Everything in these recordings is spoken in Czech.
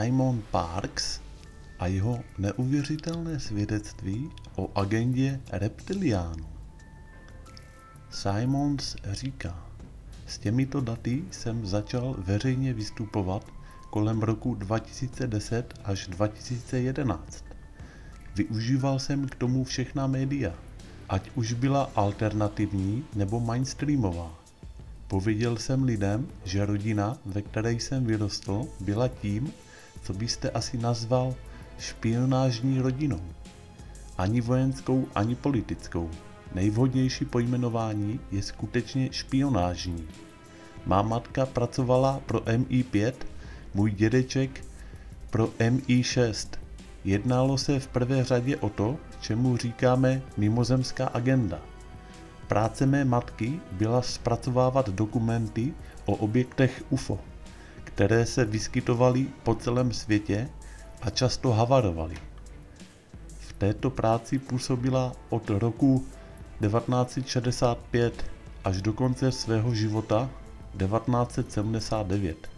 Simon Parkes a jeho neuvěřitelné svědectví o agendě reptiliánů. Simons říká: s těmito daty jsem začal veřejně vystupovat kolem roku 2010 až 2011. Využíval jsem k tomu všechna média, ať už byla alternativní nebo mainstreamová. Pověděl jsem lidem, že rodina, ve které jsem vyrostl, byla tím, co byste asi nazval špionážní rodinou. Ani vojenskou, ani politickou. Nejvhodnější pojmenování je skutečně špionážní. Má matka pracovala pro MI5, můj dědeček pro MI6. Jednalo se v prvé řadě o to, čemu říkáme mimozemská agenda. Práce mé matky byla zpracovávat dokumenty o objektech UFO, které se vyskytovaly po celém světě a často havarovaly. V této práci působila od roku 1965 až do konce svého života 1979.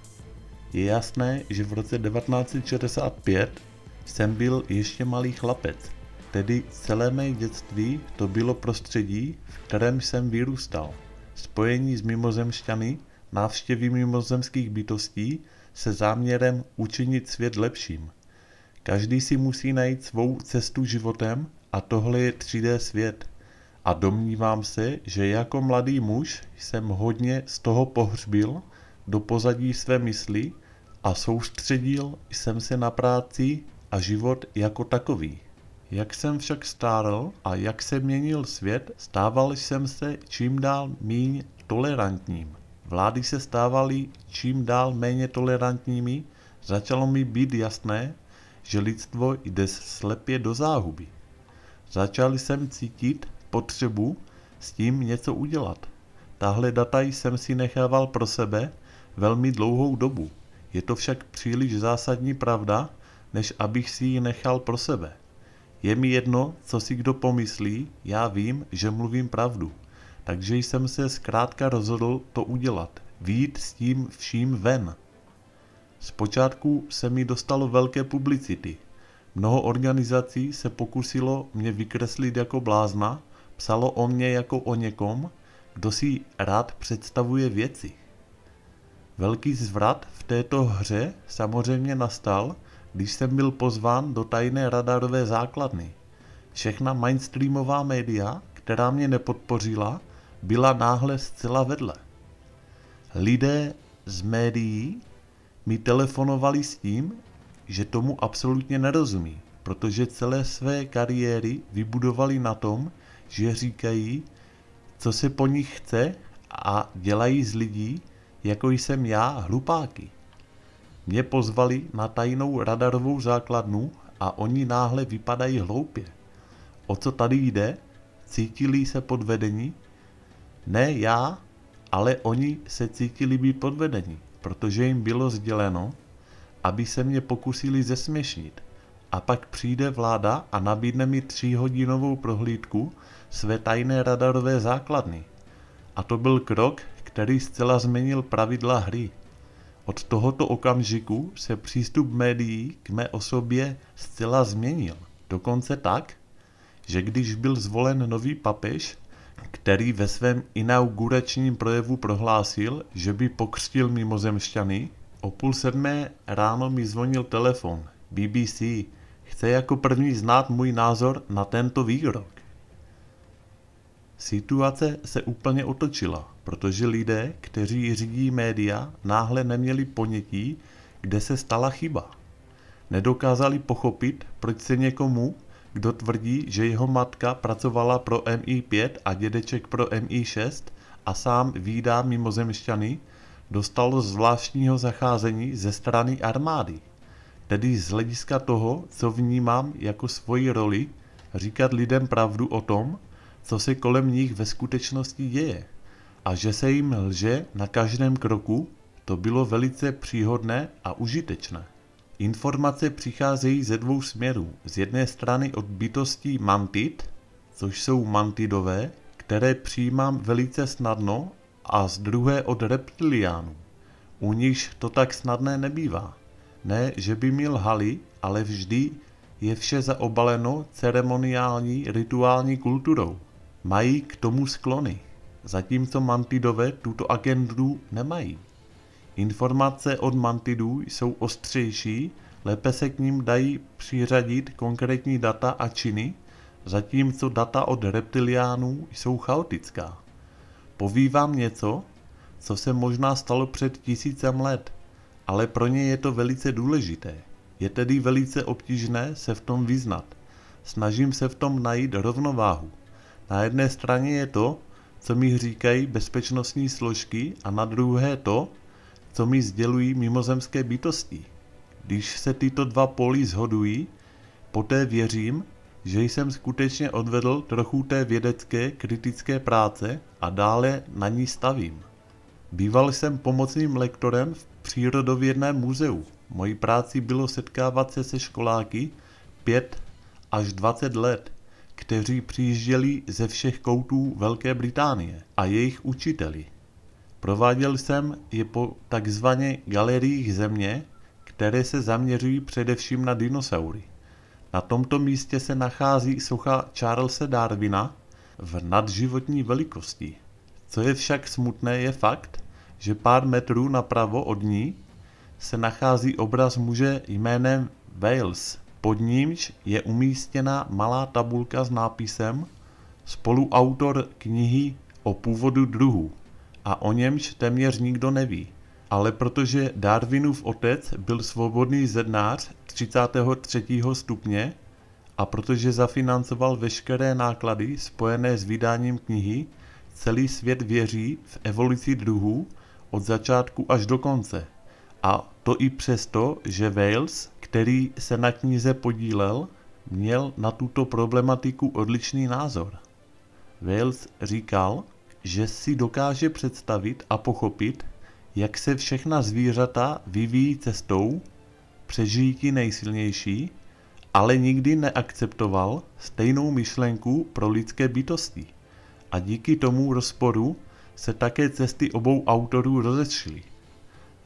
Je jasné, že v roce 1965 jsem byl ještě malý chlapec, tedy celé mé dětství to bylo prostředí, v kterém jsem vyrůstal. Spojení s mimozemšťany, návštěvy mimozemských bytostí se záměrem učinit svět lepším. Každý si musí najít svou cestu životem a tohle je 3D svět. A domnívám se, že jako mladý muž jsem hodně z toho pohřbil do pozadí své mysli a soustředil jsem se na práci a život jako takový. Jak jsem však stárl a jak se měnil svět, stával jsem se čím dál míň tolerantním. Vlády se stávaly čím dál méně tolerantními, začalo mi být jasné, že lidstvo jde slepě do záhuby. Začal jsem cítit potřebu s tím něco udělat. Tahle data jsem si nechával pro sebe velmi dlouhou dobu. Je to však příliš zásadní pravda, než abych si ji nechal pro sebe. Je mi jedno, co si kdo pomyslí, já vím, že mluvím pravdu. Takže jsem se zkrátka rozhodl to udělat, vyjít s tím vším ven. Zpočátku se mi dostalo velké publicity. Mnoho organizací se pokusilo mě vykreslit jako blázna, psalo o mně jako o někom, kdo si rád představuje věci. Velký zvrat v této hře samozřejmě nastal, když jsem byl pozván do tajné radarové základny. Všechna mainstreamová média, která mě nepodpořila, byla náhle zcela vedle. Lidé z médií mi telefonovali s tím, že tomu absolutně nerozumí, protože celé své kariéry vybudovali na tom, že říkají, co se po nich chce a dělají z lidí, jako jsem já, hlupáky. Mě pozvali na tajnou radarovou základnu a oni náhle vypadají hloupě. O co tady jde? Cítili se podvedení? Ne já, ale oni se cítili být podvedení, protože jim bylo sděleno, aby se mě pokusili zesměšnit. A pak přijde vláda a nabídne mi 3hodinovou prohlídku své tajné radarové základny. A to byl krok, který zcela změnil pravidla hry. Od tohoto okamžiku se přístup médií k mé osobě zcela změnil. Dokonce tak, že když byl zvolen nový papež, který ve svém inauguračním projevu prohlásil, že by pokřtil mimozemšťany, o 6:30 ráno mi zvonil telefon. BBC chce jako první znát můj názor na tento výrok. Situace se úplně otočila, protože lidé, kteří řídí média, náhle neměli ponětí, kde se stala chyba. Nedokázali pochopit, proč se někomu, kdo tvrdí, že jeho matka pracovala pro MI5 a dědeček pro MI6 a sám vídá mimozemšťany, dostalo zvláštního zacházení ze strany armády. Tedy z hlediska toho, co vnímám jako svoji roli, říkat lidem pravdu o tom, co se kolem nich ve skutečnosti děje. A že se jim lže na každém kroku, to bylo velice příhodné a užitečné. Informace přicházejí ze dvou směrů. Z jedné strany od bytostí mantid, což jsou mantidové, které přijímám velice snadno, a z druhé od reptiliánů. U nichž to tak snadné nebývá. Ne, že by mi lhali, ale vždy je vše zaobaleno ceremoniální rituální kulturou. Mají k tomu sklony, zatímco mantidové tuto agendu nemají. Informace od mantidů jsou ostřejší, lépe se k ním dají přiřadit konkrétní data a činy, zatímco data od reptiliánů jsou chaotická. Poví vám něco, co se možná stalo před 1000 let, ale pro ně je to velice důležité. Je tedy velice obtížné se v tom vyznat. Snažím se v tom najít rovnováhu. Na jedné straně je to, co mi říkají bezpečnostní složky, a na druhé to, co mi sdělují mimozemské bytosti. Když se tyto dva póly shodují, poté věřím, že jsem skutečně odvedl trochu té vědecké kritické práce a dále na ní stavím. Býval jsem pomocným lektorem v Přírodovědném muzeu. Mojí práci bylo setkávat se školáky 5 až 20 let, kteří přijížděli ze všech koutů Velké Británie a jejich učiteli. Prováděl jsem je po takzvaně galeriích země, které se zaměřují především na dinosaury. Na tomto místě se nachází socha Charlese Darwina v nadživotní velikosti. Co je však smutné, je fakt, že pár metrů napravo od ní se nachází obraz muže jménem Wales. Pod nímž je umístěna malá tabulka s nápisem spoluautor knihy o původu druhů a o němž téměř nikdo neví. Ale protože Darwinův otec byl svobodný zednář 33. stupně a protože zafinancoval veškeré náklady spojené s vydáním knihy, celý svět věří v evoluci druhů od začátku až do konce. A to i přesto, že Wales, který se na knize podílel, měl na tuto problematiku odlišný názor. Wales říkal, že si dokáže představit a pochopit, jak se všechna zvířata vyvíjí cestou, přežijí ti nejsilnější, ale nikdy neakceptoval stejnou myšlenku pro lidské bytosti. A díky tomu rozporu se také cesty obou autorů rozešly.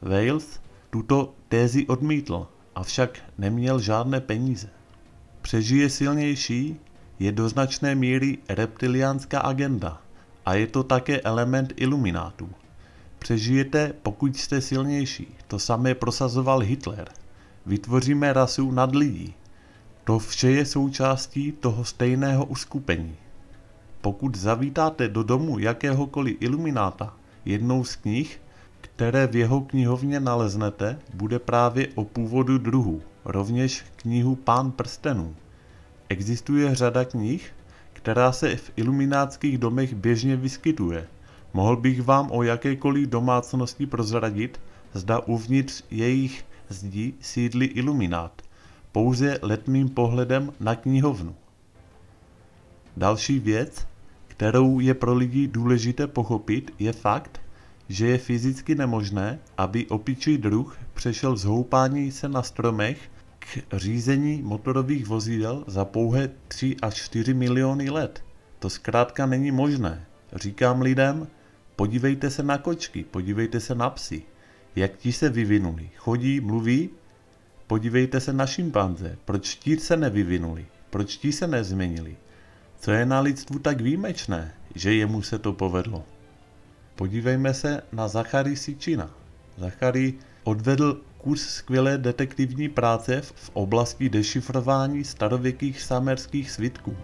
Wales tuto tézi odmítl, avšak neměl žádné peníze. Přežije silnější je do značné míry reptiliánská agenda a je to také element iluminátů. Přežijete, pokud jste silnější, to samé prosazoval Hitler. Vytvoříme rasu nadlidí. To vše je součástí toho stejného uskupení. Pokud zavítáte do domu jakéhokoliv ilumináta, jednou z knih, které v jeho knihovně naleznete, bude právě o původu druhů, rovněž knihu Pán prstenů. Existuje řada knih, která se v iluminátských domech běžně vyskytuje. Mohl bych vám o jakékoliv domácnosti prozradit, zda uvnitř jejich zdi sídlí iluminát, pouze letmým pohledem na knihovnu. Další věc, kterou je pro lidi důležité pochopit, je fakt, že je fyzicky nemožné, aby opičí druh přešel z houpání se na stromech k řízení motorových vozidel za pouhé 3 až 4 miliony let. To zkrátka není možné. Říkám lidem, podívejte se na kočky, podívejte se na psy. Jak ti se vyvinuli? Chodí, mluví? Podívejte se na šimpanze. Proč ti se nevyvinuli? Proč ti se nezměnili? Co je na lidstvu tak výjimečné, že jemu se to povedlo? Podívejme se na Zachary Sitchina. Zachary odvedl kus skvělé detektivní práce v oblasti dešifrování starověkých samerských svitků.